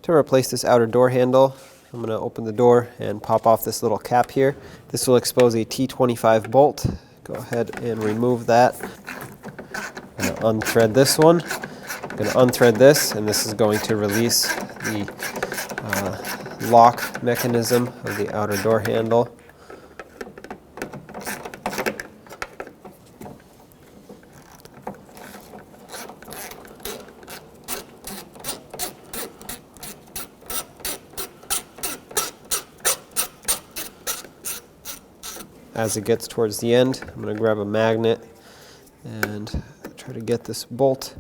To replace this outer door handle, I'm going to open the door and pop off this little cap here. This will expose a T25 bolt. Go ahead and remove that. I'm going to unthread this one. I'm going to unthread this, and this is going to release the lock mechanism of the outer door handle. As it gets towards the end, I'm going to grab a magnet and try to get this bolt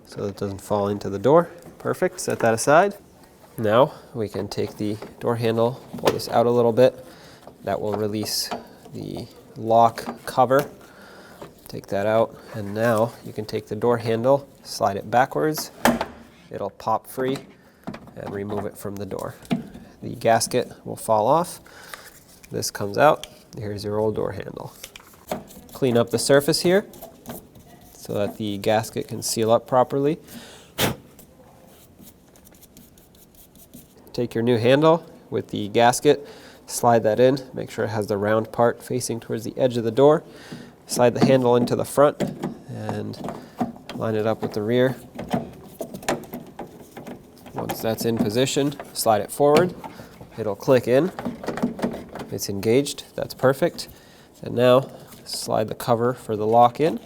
so that it doesn't fall into the door. Perfect, set that aside. Now we can take the door handle, pull this out a little bit. That will release the lock cover. Take that out, and now you can take the door handle, slide it backwards. It'll pop free and remove it from the door. The gasket will fall off. This comes out. Here's your old door handle. Clean up the surface here so that the gasket can seal up properly. Take your new handle with the gasket, slide that in, make sure it has the round part facing towards the edge of the door. Slide the handle into the front and line it up with the rear. Once that's in position, slide it forward. It'll click in. It's engaged, that's perfect. And now slide the cover for the lock in.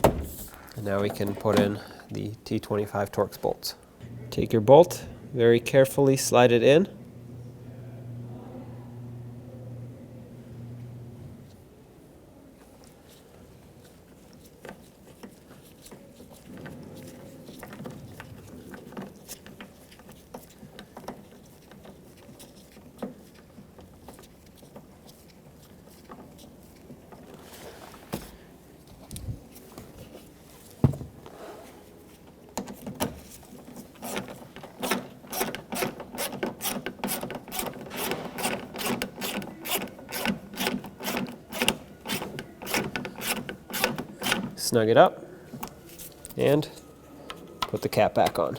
And now we can put in the T25 Torx bolts. Take your bolt, very carefully slide it in. Snug it up and put the cap back on.